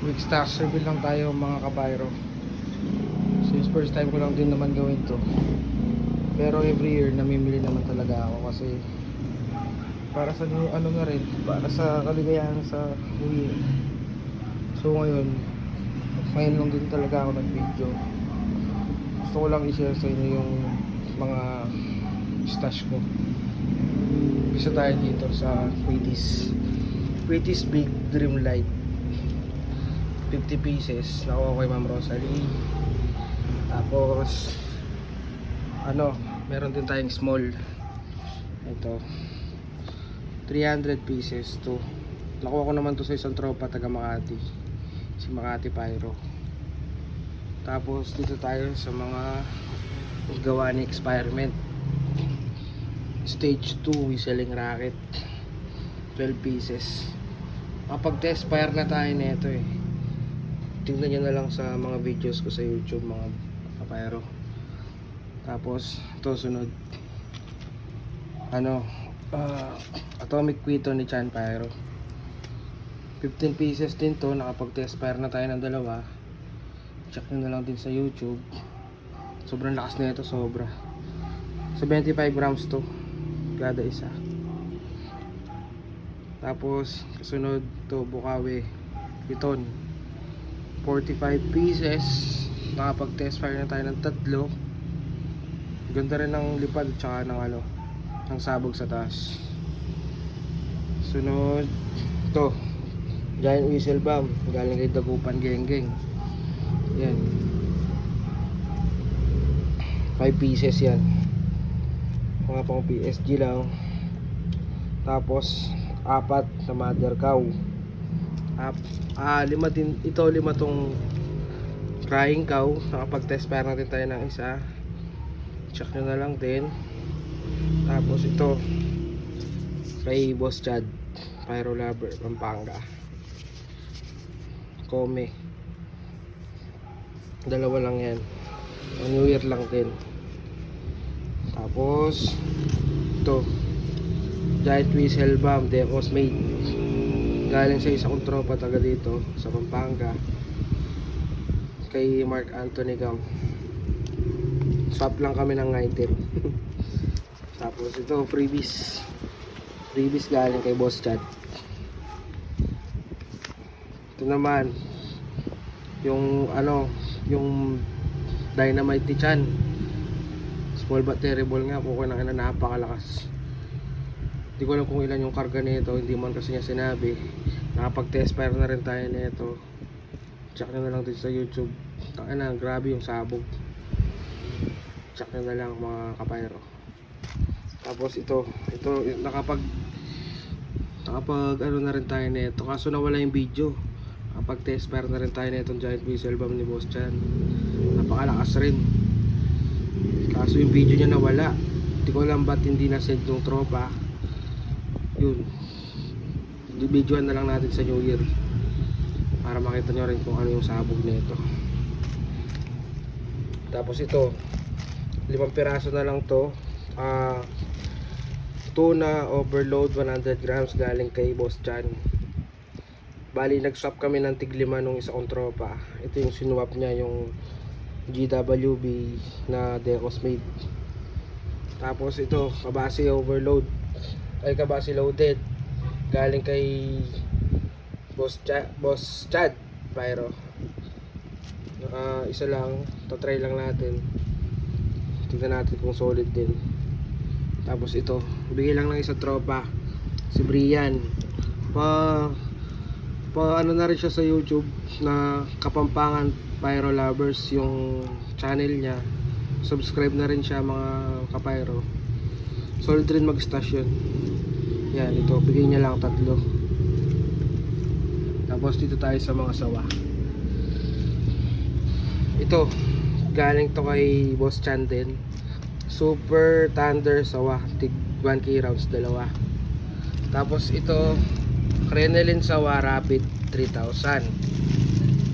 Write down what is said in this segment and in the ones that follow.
Quick stocks reveal lang tayo mga kabayro. Since first time ko lang din naman gawin to, pero every year namimili naman talaga ako kasi para sa ano na rin, para sa kaligayahan sa New Year. So ngayon lang din talaga ako nag-video. Gusto ko lang i-share sa inyo yung mga stash ko. Isa tayo dito sa Pretty's Big Dream Light, 50 pieces. Nakuha ko kay Ma'am Rosalie. Tapos meron din tayong small. Ito 300 pieces to. Nakuha ko naman to sa isang tropa taga Makati, si Makati Pyro. Tapos dito tayo sa mga gawa ni Experiment. Stage 2 whistling racket, 12 pieces. Kapag test fire na tayo nito tingnan nyo na lang sa mga videos ko sa YouTube mga kapayro. Tapos ito sunod Atomic Quito ni Chan Pyro, 15 pieces din to. Nakapag test fire na tayo ng dalawa. Check nyo na lang din sa YouTube. Sobrang lakas na ito, sobra. 75 grams to kada isa. Tapos kasunod to Bukawi Piton, 45 pieces. Nakapag test fire na tayo ng tatlo. Ganda rin ng lipad tsaka ng sabog sa taas. Sunod to Giant Whistle Bomb galing kay Dagupan Genggeng. Yan, 5 pieces yan, mga pang PSG lang. Tapos 4 sa mother cow. 5 din ito, 5 tong crying cow. Nakapag test fire natin tayo ng isa. Check nyo na lang din. Tapos ito kay Boss Chad Pyro Lover, Pampanga, Kome. Dalawa lang yan, New Year lang din. Tapos ito Giant Whistle Bomb Decos Made, galing sa isa kong tropa taga dito sa Pampanga, kay Mark Anthony Gam. Swap lang kami ng item. Tapos ito freebies galing kay Boss Chad. Ito naman yung dynamite ni Chan, small but terrible nga po, na napakalakas. Hindi ko alam kung ilan yung karga nito, hindi man kasi niya sinabi. Nakapag test fire na rin tayo nito. Check nyo na lang dito sa YouTube. Grabe yung sabog. Check nyo na lang mga kapayro. Tapos ito nakapag na rin tayo nito, kaso nawala yung video. Kapag test fire na rin tayo nitong Giant Whistle Bomb ni Boss Chan. Napakalakas rin, kaso yung video niya nawala. Hindi ko alam ba't hindi na-send yung tropa. Yun, videoan na lang natin sa New Year para makita nyo rin kung ano yung sabog nito. Tapos ito 5 piraso na lang to. Tuna overload 100 grams galing kay Boss Chan. Bali nag-swap kami ng tig-5 nung isa kong tropa. Ito yung sinuwap niya, yung GWB na Decos Made. Tapos ito kabasi loaded galing kay Boss Chad Pyro. Isa lang, try lang natin, tignan natin kung solid din. Tapos ito bigay lang ng isang tropa, si Brian. Na rin siya sa YouTube na Kapampangan Pyro Lovers yung channel niya. Subscribe na rin siya mga kapyro. Solid rin mag-stash yun. Yan, ito bigay niya lang 3. Tapos dito tayo sa mga sawa. Ito galing to kay Boss Chan din, Super Thunder sawa, tig 1k rounds, 2. Tapos ito Crenelin sawa Rapid 3,000.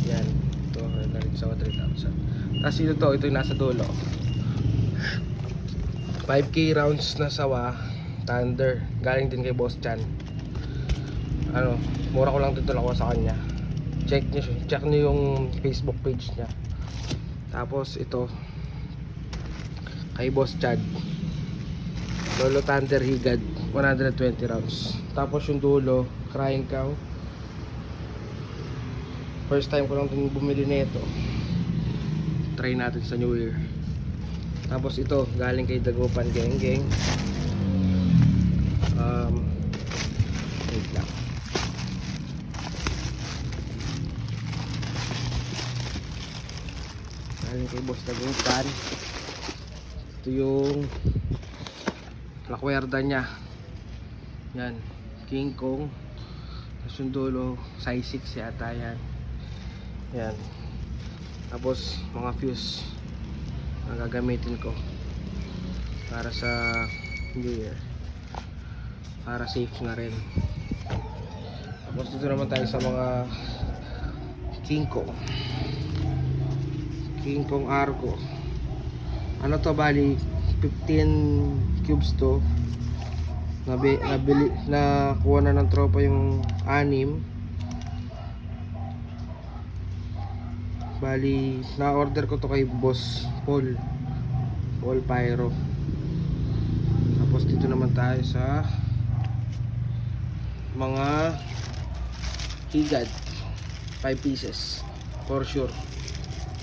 Yan, ito Crenelin sawa 3,000. Tapos ito yung nasa dulo, 5k rounds na sawa Thunder, galing din kay Boss Chan. Mura ko lang dito nakuha sa kanya. check nyo yung Facebook page niya. Tapos ito kay Boss Chad, Lolo Thunder Higad, 120 rounds. Tapos yung dulo, Crying Cow, first time ko lang bumili nito, try natin sa New Year. Tapos ito galing kay Dagupan Geng Geng, wait lang, galing kay Boss Dagupan. Ito yung lakwerda nya, yan, King Kong. Tapos yung dulo size 6 yata yan. Yan. Tapos mga fuse ang gagamitin ko para sa New Year, para safe na rin. Tapos dito naman tayo sa mga King Kong Argo. Ano to, bali 15 cubes to. Nabili, nakuha na ng tropa yung 6. Bali na-order ko to kay Boss Paul Pyro. Tapos dito naman tayo sa mga higad, 5 pieces for sure.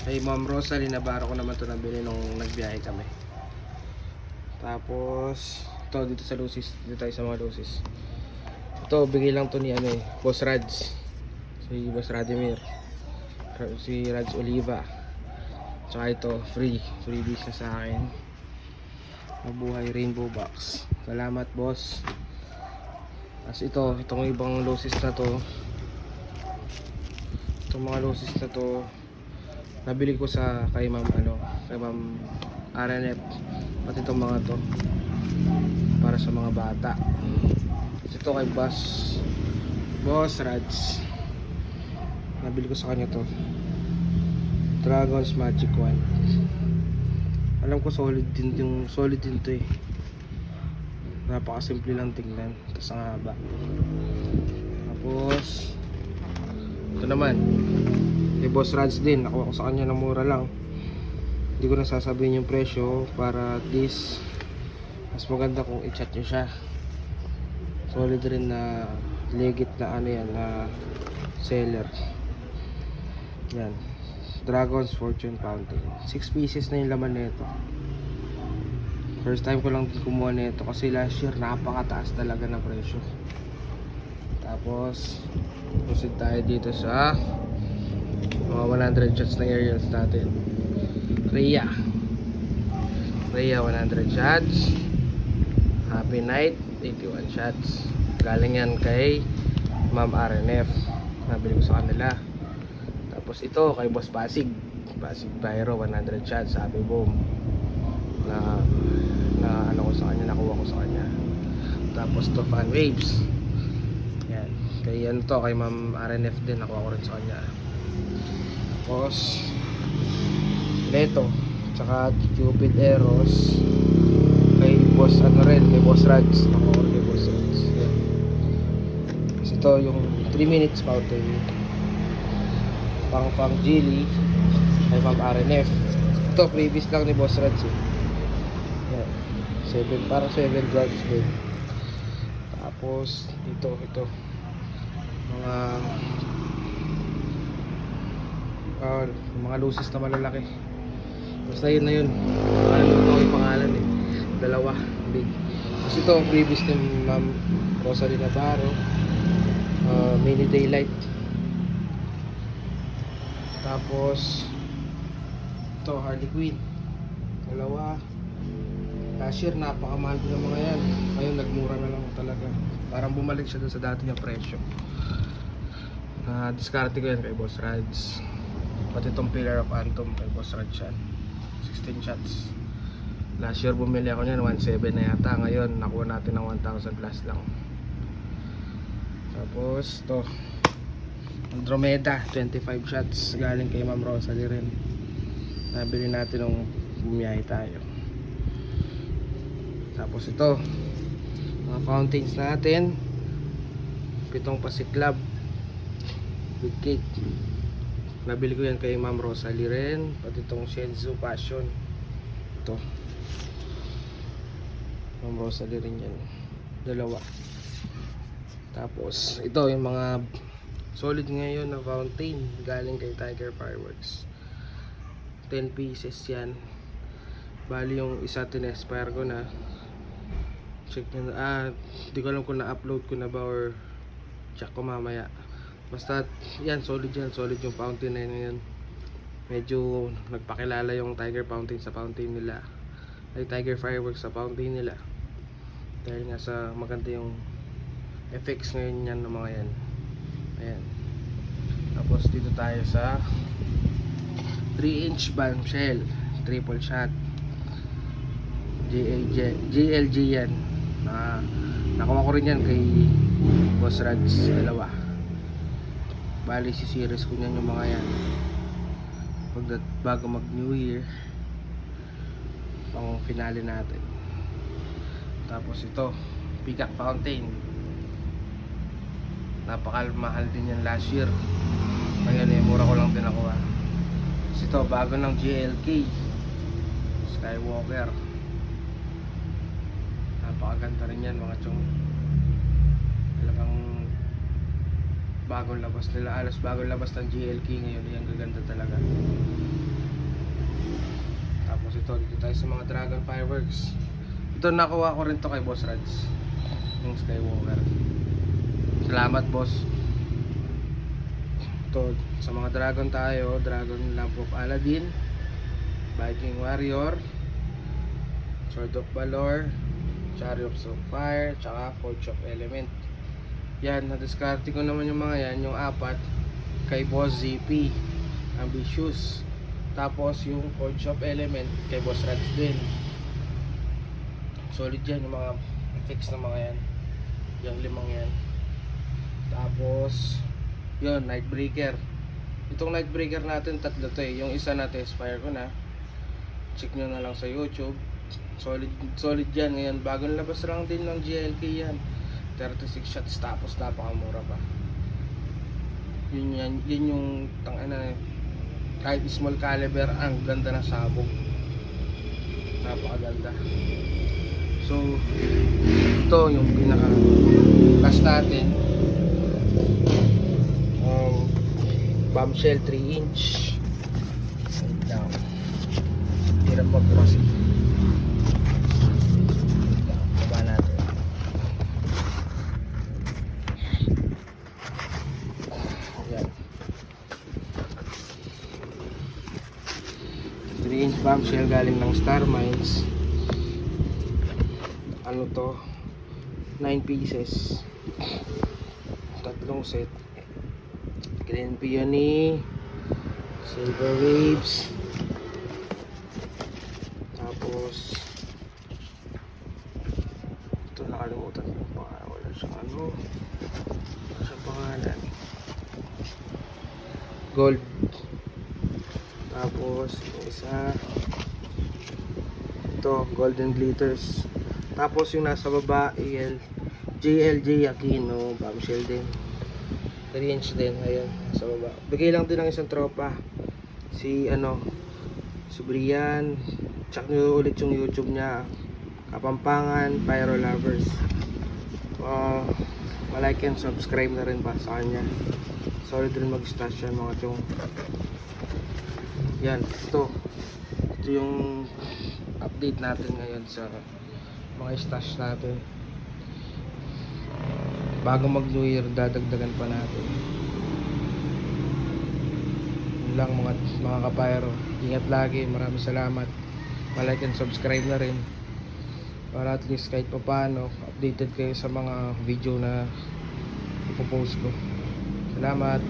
Kay Ma'am Rosalie Navarro ko naman to nabili nung nagbiyahe kami. Tapos ito dito sa Lucis, dito tayo sa mga Lucis. Ito bigay lang to ni Boss Rads, si Boss Radimir, si Rads Oliva. Tsaka ito freebies na sa akin. Mabuhay Rainbow Box. Salamat boss. As itong ibang Lucis na to, itong mga Lucis na to nabili ko sa kay Ma'am RNF. Pati itong mga to para sa mga bata. Ito kay Boss Rads, nabili ko sa kanya to, Dragon's Magic Wand. Alam ko solid din to eh. Napakasimple lang tingnan, tapos ang haba. Tapos ito naman kay Boss Rads din, nakuha ko sa kanya ng mura lang. Hindi ko na sasabihin yung presyo para at least mas maganda kung i-chat nyo siya. Solid rin na legit na yan na seller. Yan, Dragon's Fortune Fountain, 6 pieces na yung laman nito. First time ko lang kumuha nito kasi last year napakataas talaga ng presyo. Tapos proceed tayo dito sa mga 100 shots na aerials natin. Rhea 100 shots. Happy Night 81 shots. Galing yan kay Ma'am RNF, nabili ko sa kanila. Tapos ito kay Boss Pasig Pyro, 100 shots. Happy Boom na ano ko sa kanya, nakuha ko sa kanya. Tapos to Fan Waves, yan kay kay Ma'am RNF din, nakuha ko rin sa kanya. Tapos Leto tsaka Cupid Eros kay Boss kay Boss Rads, nakuha ko kay Boss Rads. Yan. Tapos ito yung 3 minutes fountain pang Gili kay Ma'am RNF. Ito previous lang ni Boss Rads eh. Yan, 7 drugs din. Tapos ito mga Lucis na malalaki. Basta yun na yun, ano yung pangalan eh, dalawa big. Tapos ito previous ni Ma'am Rosalie Navarro, Mini Daylight. Tapos ito Harley Quinn, dalawa. Last year napakamahal din ng mga yan, ngayon nagmura na lang talaga, parang bumalik siya dun sa dati niya presyo. Diskarte ko yan kay Boss Rads. Pati itong Pillar of Atom kay Boss Rads yan, 16 shots. Last year bumili ako niyan 1.7 na yata, ngayon nakuha natin ng 1,000 plus lang. Tapos to Andromeda, 25 shots, galing kay Ma'am Rosalie rin, nabili natin nung bumiyahe tayo. Tapos ito mga fountains natin, 7 pasiklab. with cake. Nabili ko yan kay Ma'am Rosalie rin. Pati itong Shih Tzu Passion. Ito. Ma'am Rosalie rin yan. Dalawa. Tapos ito yung mga solid ngayon na fountain galing kay Tiger Fireworks. 10 pieces yan. Bali yung isa tin-expire ko na. Check nyo na. Di ko alam kung na-upload ko na ba or check ko mamaya. Basta yan, solid yung fountain na yan. Medyo nagpakilala yung Tiger Fountain sa fountain nila. Ay Tiger Fireworks sa fountain nila. Dahil nga sa maganda yung effects ngayon yan ng mga yan. Ayan. Tapos dito tayo sa 3-inch bombshell triple shot GLG yan. Nakuha ko rin yan kay Boss Rads, dalawa. Bali si series ko yan yung mga yan bago mag New Year, pang finale natin. Tapos ito Peacock Fountain, napakamahal din yan last year, ngayon mura ko lang din nakuha. Tapos ito bago ng GLK Skywalker, napakaganda rin yan mga chong. Talagang bagong labas nila, alas bagong labas ng GLK ngayon, yan gaganda talaga. Tapos ito, dito tayo sa mga Dragon Fireworks. Ito nakuha ko rin to kay Boss Rads, yung Skywalker. Salamat boss. Ito sa mga Dragon tayo, Dragon Lamp of Aladdin, Viking Warrior, Sword of Valor, Chariots of Fire, tsaka Forge of Element. Yan, na-discarte ko naman yung mga yan, yung apat kay Boss ZP Ambitious. Tapos yung Forge of Element kay Boss Rads din. Solid yan yung mga effects ng mga yan, yung limang yan. Tapos yun, Nightbreaker. Itong Nightbreaker natin tatlo to eh. Yung isa natin expire ko na, check nyo na lang sa YouTube. Solid yan ngayon, bagong labas lang din ng GLK yan, 36 shots, tapos napakamura pa. Yun yung tangina, kahit small caliber, ang ganda ng sabog, napakaganda. So ito yung pinaka last natin, bombshell 3-inch. Wait down, hirap magpapasi. Baba natin. Ayan, 3-inch bombshell galing ng Star Mines. Ano to, 9 pieces, tatlong set. Green Peony, Silver Waves, tapos ito nakalimutan ko pa, wala siyang ano, wala siyang pangalan. Gold. Tapos yung isa ito, Golden Glitters. Tapos yung nasa baba, JLJ Aquino, bombshell din, 3-inch din. Ayan, nasa baba. Bigay lang din ng isang tropa, si si Brian. Check nyo ulit yung YouTube niya, Kapampangan Pyro Lovers. Like and subscribe na rin pa sa kanya. Solid rin mag-stash yan mga chong. Yan, ito yung update natin ngayon sa mga stash natin. Bago mag New Year, dadagdagan pa natin. Yun lang mga kapayro. Ingat lagi, maraming salamat. Like and subscribe na rin, para at least kahit pa paano updated kayo sa mga video na ipopost ko. Salamat.